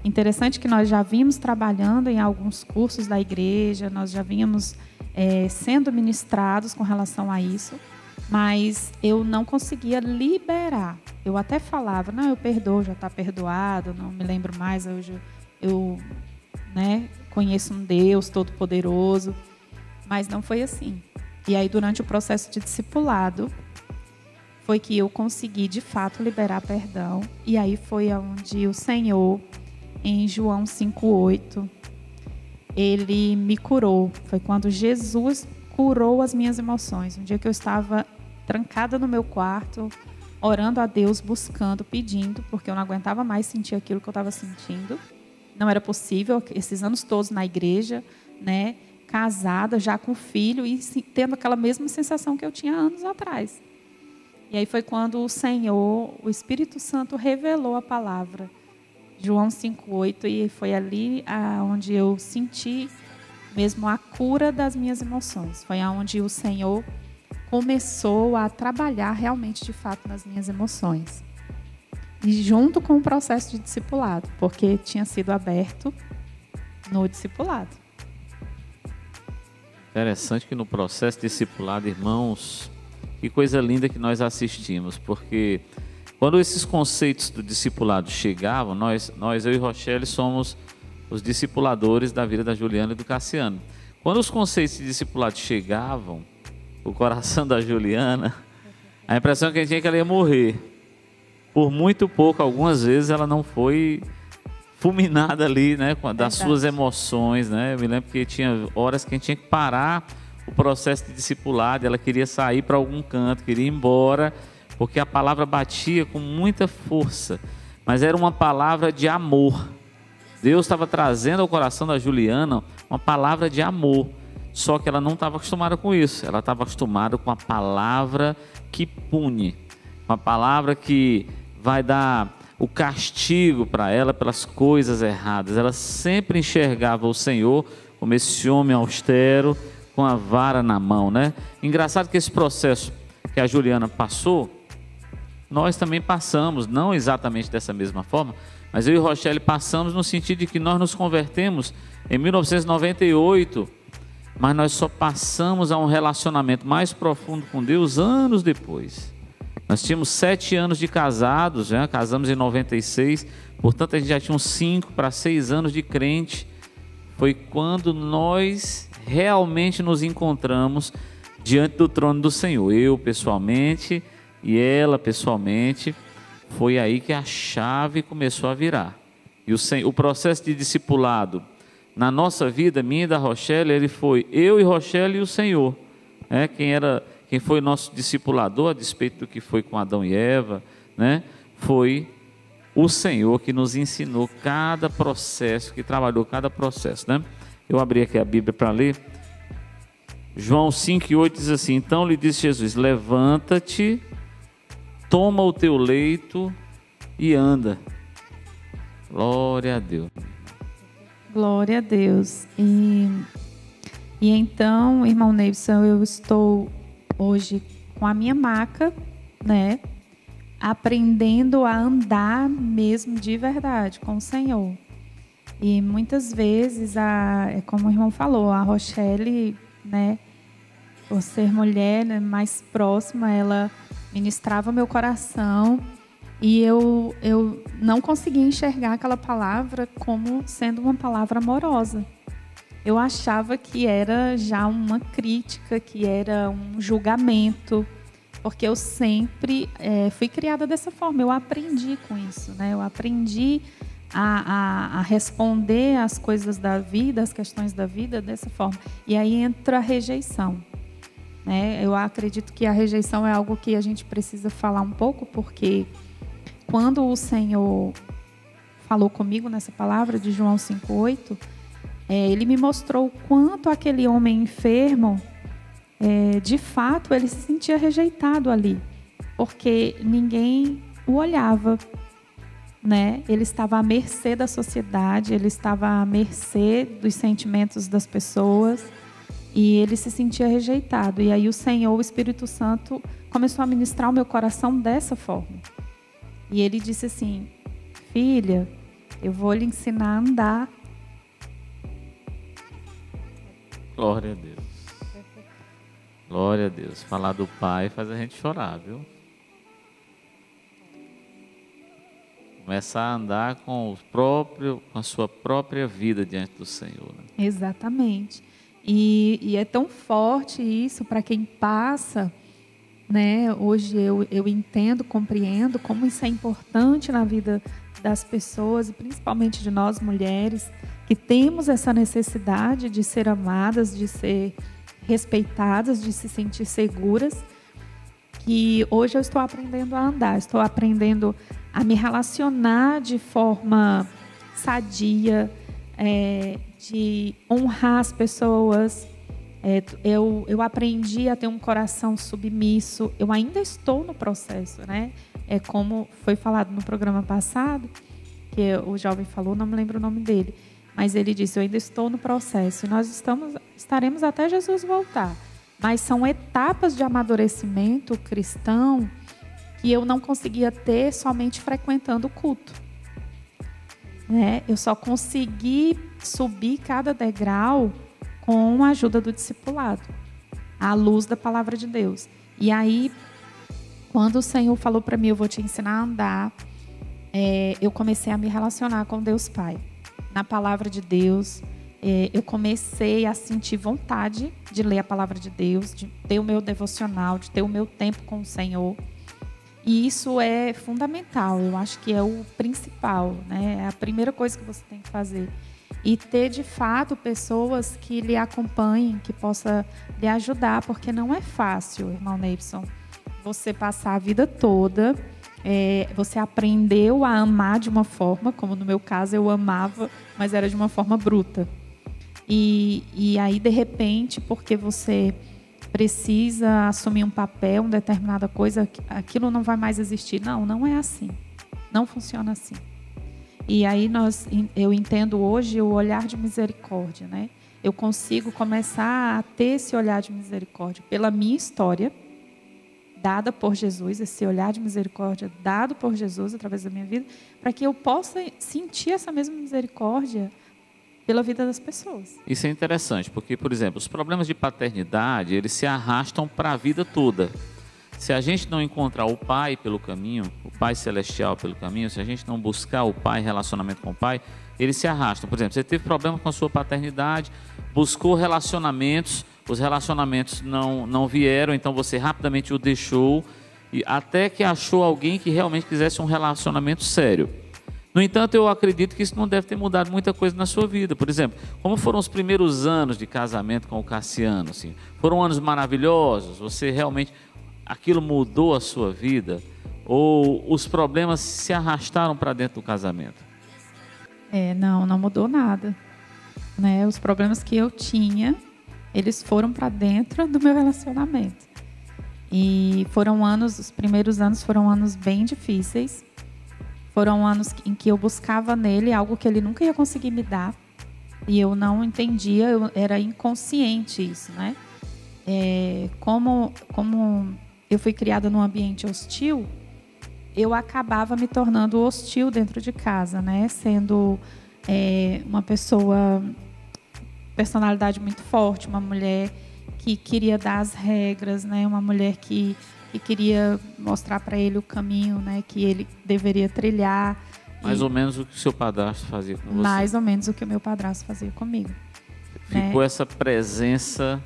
Interessante que nós já vínhamos trabalhando em alguns cursos da igreja, nós já vínhamos sendo ministrados com relação a isso, mas eu não conseguia liberar. Eu até falava, não, eu perdoo, já está perdoado, não me lembro mais, hoje eu conheço um Deus Todo-Poderoso, mas não foi assim. E aí, durante o processo de discipulado, foi que eu consegui, de fato, liberar perdão. E aí foi onde o Senhor, em João 5,8, Ele me curou. Foi quando Jesus curou as minhas emoções. Um dia que eu estava trancada no meu quarto, orando a Deus, buscando, pedindo, porque eu não aguentava mais sentir aquilo que eu estava sentindo. Não era possível, esses anos todos na igreja, né, casada, já com filho, e tendo aquela mesma sensação que eu tinha anos atrás. E aí foi quando o Senhor, o Espírito Santo, revelou a palavra, João 5,8, e foi ali onde eu senti mesmo a cura das minhas emoções. Foi onde o Senhor começou a trabalhar realmente, de fato, nas minhas emoções. E junto com o processo de discipulado, porque tinha sido aberto no discipulado. Interessante que no processo discipulado, irmãos, que coisa linda que nós assistimos, porque quando esses conceitos do discipulado chegavam, eu e Rochelle somos os discipuladores da vida da Juliana e do Cassiano. Quando os conceitos de discipulado chegavam, o coração da Juliana, a impressão que a gente tinha que ela ia morrer. Por muito pouco, algumas vezes ela não foi fulminada ali, né, das suas emoções, né? Eu me lembro que tinha horas que a gente tinha que parar o processo de discipulado, ela queria sair para algum canto, queria ir embora, porque a palavra batia com muita força, mas era uma palavra de amor. Deus estava trazendo ao coração da Juliana uma palavra de amor, só que ela não estava acostumada com isso, ela estava acostumada com a palavra que pune, uma palavra que vai dar o castigo para ela pelas coisas erradas. Ela sempre enxergava o Senhor como esse homem austero, com a vara na mão, né? Engraçado que esse processo que a Juliana passou, nós também passamos, não exatamente dessa mesma forma, mas eu e Rochelle passamos no sentido de que nós nos convertemos em 1998, mas nós só passamos a um relacionamento mais profundo com Deus anos depois. Nós tínhamos 7 anos de casados, né? Casamos em 96, portanto a gente já tinha uns 5 para 6 anos de crente. Foi quando nós realmente nos encontramos diante do trono do Senhor. Eu pessoalmente e ela pessoalmente. Foi aí que a chave começou a virar. E o processo de discipulado na nossa vida, minha e da Rochelle, ele foi eu e Rochelle e o Senhor. Quem foi nosso discipulador, a despeito do que foi com Adão e Eva, né? Foi o Senhor que nos ensinou cada processo, que trabalhou cada processo, né? Eu abri aqui a Bíblia para ler. João 5:8 diz assim: então lhe disse Jesus, levanta-te, toma o teu leito e anda. Glória a Deus. Glória a Deus. E então, irmão Neilson, eu estou hoje com a minha maca, né? Aprendendo a andar mesmo de verdade com o Senhor. E muitas vezes, como o irmão falou, a Rochelle, né, por ser mulher, né, mais próxima, ela ministrava meu coração e eu não conseguia enxergar aquela palavra como sendo uma palavra amorosa. Eu achava que era já uma crítica, que era um julgamento, porque eu sempre fui criada dessa forma. Eu aprendi com isso, né? Eu aprendi a responder às coisas da vida, às questões da vida dessa forma. E aí entra a rejeição, né? Eu acredito que a rejeição é algo que a gente precisa falar um pouco, porque quando o Senhor falou comigo nessa palavra de João 5:8, Ele me mostrou o quanto aquele homem enfermo, de fato, ele se sentia rejeitado ali, porque ninguém o olhava, né? Ele estava à mercê da sociedade, ele estava à mercê dos sentimentos das pessoas e ele se sentia rejeitado. E aí o Senhor, o Espírito Santo, começou a ministrar o meu coração dessa forma. E ele disse assim: filha, eu vou lhe ensinar a andar. Glória a Deus. Glória a Deus. Falar do Pai faz a gente chorar, viu? Começar a andar com a sua própria vida diante do Senhor, né? Exatamente. E é tão forte isso para quem passa, né? Hoje eu entendo, compreendo como isso é importante na vida das pessoas, e principalmente de nós mulheres, que temos essa necessidade de ser amadas, de ser respeitadas, de se sentir seguras. Que hoje eu estou aprendendo a andar, estou aprendendo a me relacionar de forma sadia, de honrar as pessoas. Eu aprendi a ter um coração submisso. Eu ainda estou no processo, né? Como foi falado no programa passado, que o jovem falou, não me lembro o nome dele, mas ele disse: eu ainda estou no processo. E nós estaremos até Jesus voltar. Mas são etapas de amadurecimento cristão que eu não conseguia ter somente frequentando o culto, né? Eu só consegui subir cada degrau com a ajuda do discipulado, à luz da palavra de Deus. E aí, quando o Senhor falou para mim, eu vou te ensinar a andar, eu comecei a me relacionar com Deus Pai. Na palavra de Deus, eu comecei a sentir vontade de ler a palavra de Deus, de ter o meu devocional, de ter o meu tempo com o Senhor. E isso é fundamental, eu acho que é o principal, né? É a primeira coisa que você tem que fazer. E ter, de fato, pessoas que lhe acompanhem, que possam lhe ajudar, porque não é fácil, irmão Neibson, você passar a vida toda, você aprendeu a amar de uma forma, como no meu caso eu amava, mas era de uma forma bruta. E aí, de repente, porque você precisa assumir um papel, uma determinada coisa, aquilo não vai mais existir. Não é assim. Não funciona assim. E aí eu entendo hoje o olhar de misericórdia, né? Eu consigo começar a ter esse olhar de misericórdia pela minha história, dada por Jesus, esse olhar de misericórdia dado por Jesus através da minha vida, para que eu possa sentir essa mesma misericórdia pela vida das pessoas. Isso é interessante, porque, por exemplo, os problemas de paternidade, eles se arrastam para a vida toda. Se a gente não encontrar o Pai pelo caminho, o Pai Celestial pelo caminho, se a gente não buscar o Pai, relacionamento com o Pai, eles se arrastam. Por exemplo, você teve problema com a sua paternidade, buscou relacionamentos, os relacionamentos não vieram, então você rapidamente o deixou, e até que achou alguém que realmente quisesse um relacionamento sério. No entanto, eu acredito que isso não deve ter mudado muita coisa na sua vida. Por exemplo, como foram os primeiros anos de casamento com o Cassiano? Assim? Foram anos maravilhosos? Você realmente, aquilo mudou a sua vida? Ou os problemas se arrastaram para dentro do casamento? Não mudou nada. Né? Os problemas que eu tinha, eles foram para dentro do meu relacionamento. E os primeiros anos foram anos bem difíceis. Foram anos em que eu buscava nele algo que ele nunca ia conseguir me dar. E eu não entendia, era inconsciente isso, né? Como eu fui criada num ambiente hostil, eu acabava me tornando hostil dentro de casa, né? Sendo uma personalidade muito forte, uma mulher que queria dar as regras, né? Uma mulher que queria mostrar para ele o caminho, né, que ele deveria trilhar. Mais ou menos o que o seu padrasto fazia com você. Mais ou menos o que o meu padrasto fazia comigo. Ficou essa presença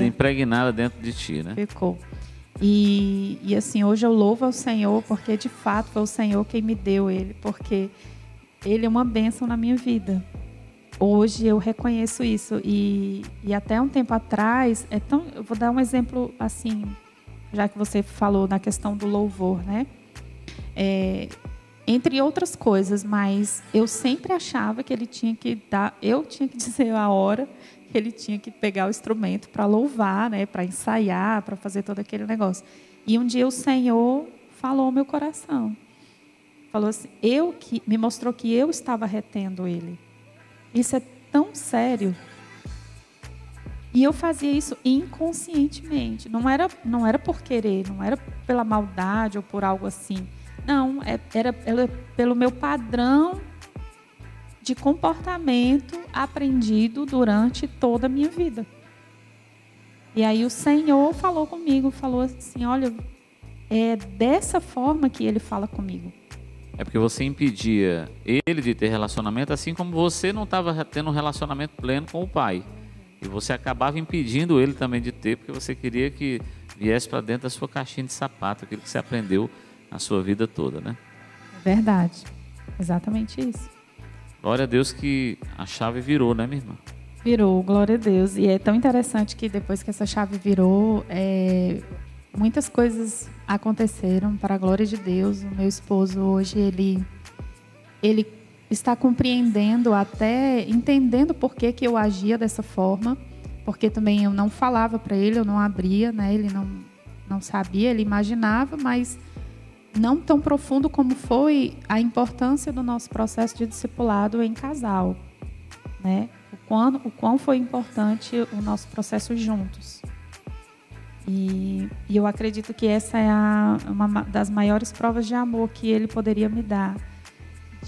impregnada dentro de ti, né? Ficou. E assim, hoje eu louvo ao Senhor, porque de fato foi o Senhor quem me deu ele, porque ele é uma bênção na minha vida. Hoje eu reconheço isso e até um tempo atrás, eu vou dar um exemplo assim, já que você falou na questão do louvor, né? Entre outras coisas, mas eu sempre achava que eu tinha que dizer a hora que ele tinha que pegar o instrumento para louvar, né? Para ensaiar, para fazer todo aquele negócio. E um dia o Senhor falou ao meu coração, falou assim, me mostrou que eu estava retendo ele. Isso é tão sério. E eu fazia isso inconscientemente. Não era por querer, não era pela maldade ou por algo assim. Não, era pelo meu padrão de comportamento aprendido durante toda a minha vida. E aí o Senhor falou comigo, falou assim, olha, é dessa forma que Ele fala comigo. É porque você impedia ele de ter relacionamento, assim como você não estava tendo um relacionamento pleno com o Pai. E você acabava impedindo ele também de ter, porque você queria que viesse para dentro da sua caixinha de sapato, aquilo que você aprendeu na sua vida toda, né? Verdade. Exatamente isso. Glória a Deus que a chave virou, né, minha irmã? Virou, glória a Deus. E é tão interessante que depois que essa chave virou, muitas coisas aconteceram para a glória de Deus. O meu esposo hoje, ele está compreendendo, até entendendo por que eu agia dessa forma, porque também eu não falava para ele, eu não abria, né? Ele não sabia, ele imaginava, mas não tão profundo como foi a importância do nosso processo de discipulado em casal, né? O quão foi importante o nosso processo juntos. E eu acredito que essa é uma das maiores provas de amor que ele poderia me dar,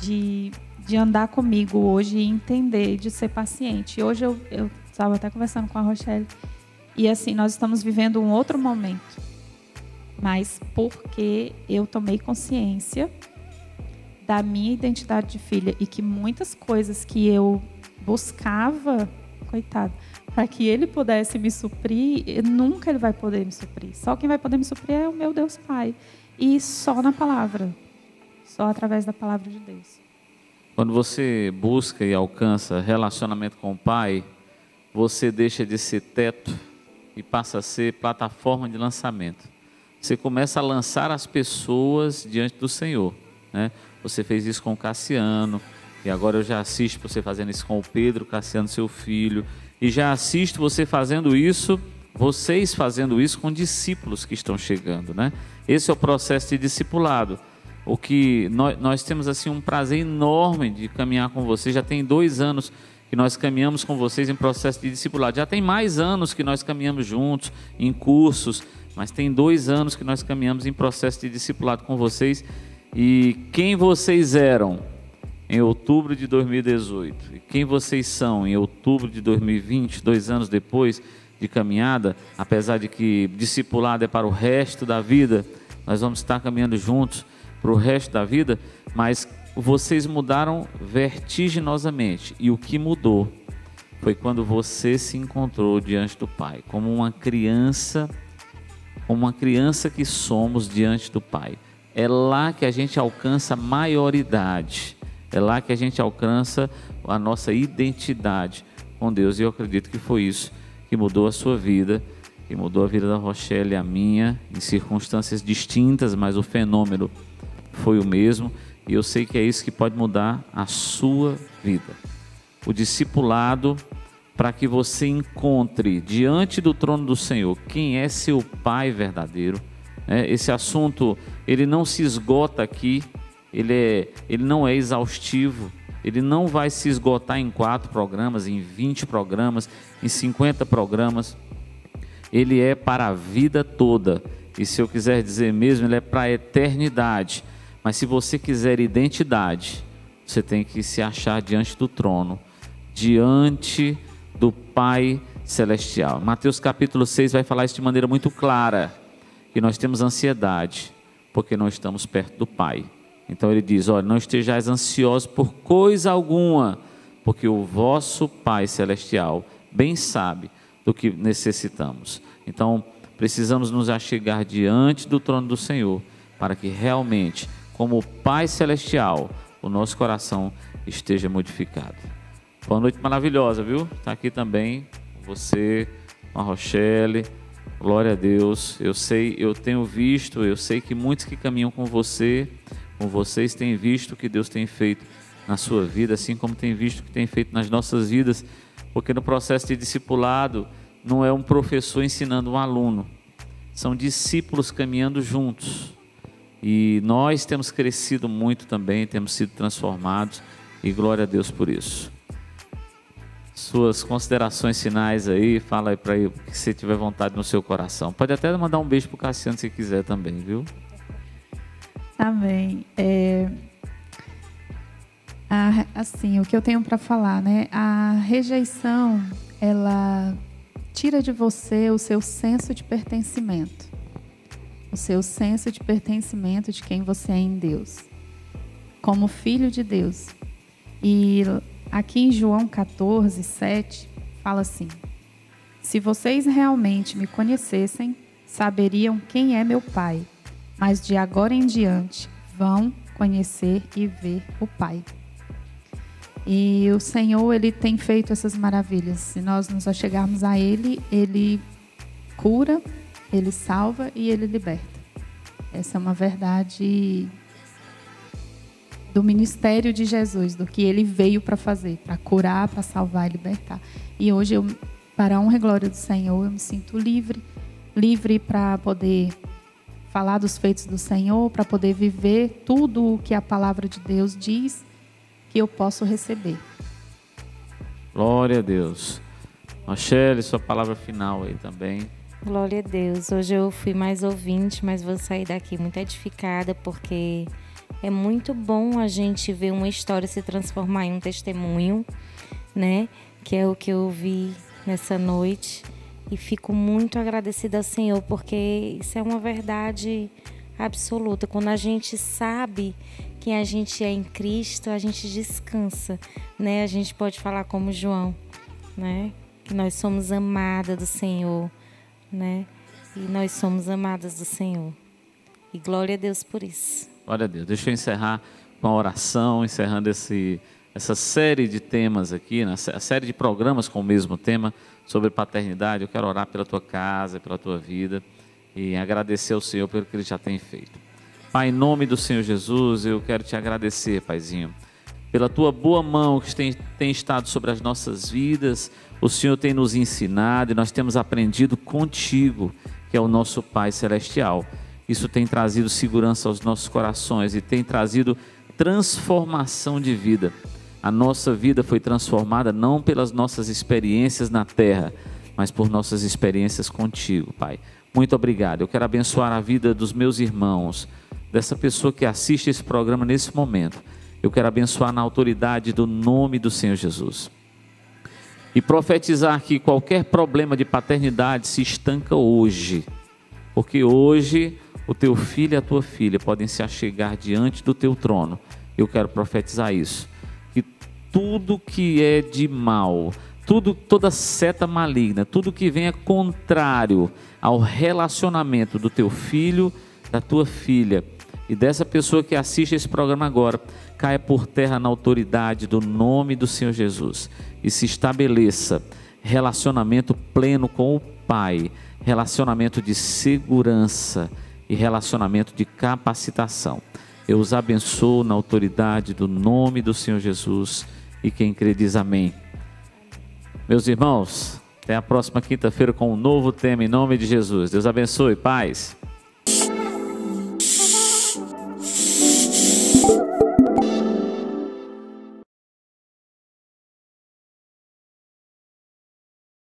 de de andar comigo hoje e entender, de ser paciente. E hoje eu estava até conversando com a Rochelle, e assim, nós estamos vivendo um outro momento, mas porque eu tomei consciência da minha identidade de filha e que muitas coisas que eu buscava, coitado, para que ele pudesse me suprir, nunca ele vai poder me suprir. Só quem vai poder me suprir é o meu Deus Pai. E só na palavra, só através da palavra de Deus. Quando você busca e alcança relacionamento com o Pai, você deixa de ser teto e passa a ser plataforma de lançamento. Você começa a lançar as pessoas diante do Senhor, né? Você fez isso com o Cassiano, e agora eu já assisto você fazendo isso com o Pedro, Cassiano, seu filho, e já assisto você fazendo isso, vocês fazendo isso com discípulos que estão chegando, né? Esse é o processo de discipulado. O que nós temos assim um prazer enorme de caminhar com vocês. Já tem 2 anos que nós caminhamos com vocês em processo de discipulado. Já tem mais anos que nós caminhamos juntos em cursos, mas tem 2 anos que nós caminhamos em processo de discipulado com vocês. E quem vocês eram em outubro de 2018 e quem vocês são em outubro de 2020, 2 anos depois de caminhada, apesar de que discipulado é para o resto da vida, nós vamos estar caminhando juntos para o resto da vida, mas vocês mudaram vertiginosamente, e o que mudou foi quando você se encontrou diante do Pai, como uma criança que somos diante do Pai. É lá que a gente alcança a maioridade, é lá que a gente alcança a nossa identidade com Deus, e eu acredito que foi isso que mudou a sua vida, que mudou a vida da Rochelle e a minha, em circunstâncias distintas, mas o fenômeno foi o mesmo, e eu sei que é isso que pode mudar a sua vida. O discipulado, para que você encontre diante do trono do Senhor quem é seu Pai verdadeiro. Esse assunto, ele não se esgota aqui, ele não é exaustivo, ele não vai se esgotar em 4 programas, em 20 programas, em 50 programas. Ele é para a vida toda, e se eu quiser dizer mesmo, ele é para a eternidade. Mas se você quiser identidade, você tem que se achar diante do trono, diante do Pai Celestial. Mateus capítulo 6 vai falar isso de maneira muito clara, que nós temos ansiedade, porque não estamos perto do Pai. Então ele diz, olha, não estejais ansiosos por coisa alguma, porque o vosso Pai Celestial bem sabe do que necessitamos. Então precisamos nos achegar diante do trono do Senhor, para que realmente, como Pai Celestial, o nosso coração esteja modificado. Boa noite maravilhosa, viu? Está aqui também você, com a Rochelle. Glória a Deus. Eu sei que muitos que caminham com vocês têm visto o que Deus tem feito na sua vida, assim como tem visto o que tem feito nas nossas vidas, porque no processo de discipulado não é um professor ensinando um aluno, são discípulos caminhando juntos. E nós temos crescido muito também, temos sido transformados, e glória a Deus por isso. Suas considerações finais aí, fala aí para ele que você tiver vontade no seu coração. Pode até mandar um beijo pro Cassiano se quiser também, viu? Amém. Assim, o que eu tenho para falar, né? A rejeição, ela tira de você o seu senso de pertencimento. O seu senso de pertencimento de quem você é em Deus, como filho de Deus. E aqui em João 14, 7, fala assim: se vocês realmente me conhecessem, saberiam quem é meu Pai, mas de agora em diante vão conhecer e ver o Pai. E o Senhor, Ele tem feito essas maravilhas. Se nós nos achegarmos a Ele, Ele cura, Ele salva e Ele liberta. Essa é uma verdade do ministério de Jesus, do que Ele veio para fazer, para curar, para salvar e libertar. E hoje, para a honra e glória do Senhor, eu me sinto livre para poder falar dos feitos do Senhor, para poder viver tudo o que a palavra de Deus diz que eu posso receber. Glória a Deus. Rochelle, sua palavra final aí também. Glória a Deus. Hoje eu fui mais ouvinte, mas vou sair daqui muito edificada, porque É muito bom a gente ver uma história se transformar em um testemunho, né? Que é o que eu vi nessa noite. E fico muito agradecida ao Senhor, porque isso é uma verdade absoluta. Quando a gente sabe quem a gente é em Cristo, a gente descansa, né? A gente pode falar como João, né? Que nós somos amadas do Senhor, né? E nós somos amadas do Senhor. E glória a Deus por isso. Glória a Deus. Deixa eu encerrar com a oração, encerrando essa série de temas aqui, né? A série de programas com o mesmo tema sobre paternidade. Eu quero orar pela tua casa, pela tua vida e agradecer ao Senhor pelo que Ele já tem feito. Pai, em nome do Senhor Jesus, eu quero te agradecer, Paizinho, pela tua boa mão que tem estado sobre as nossas vidas. O Senhor tem nos ensinado e nós temos aprendido contigo, que é o nosso Pai Celestial. Isso tem trazido segurança aos nossos corações e tem trazido transformação de vida. A nossa vida foi transformada não pelas nossas experiências na terra, mas por nossas experiências contigo, Pai. Muito obrigado. Eu quero abençoar a vida dos meus irmãos, dessa pessoa que assiste esse programa nesse momento. Eu quero abençoar na autoridade do nome do Senhor Jesus. E profetizar que qualquer problema de paternidade se estanca hoje. Porque hoje o teu filho e a tua filha podem se achegar diante do teu trono. Eu quero profetizar isso. Que tudo que é de mal, toda seta maligna, tudo que venha contrário ao relacionamento do teu filho, da tua filha e dessa pessoa que assiste esse programa agora, caia por terra na autoridade do nome do Senhor Jesus e se estabeleça relacionamento pleno com o Pai, relacionamento de segurança e relacionamento de capacitação. Eu os abençoo na autoridade do nome do Senhor Jesus e quem crê diz amém. Meus irmãos, até a próxima quinta-feira com um novo tema em nome de Jesus. Deus abençoe, paz.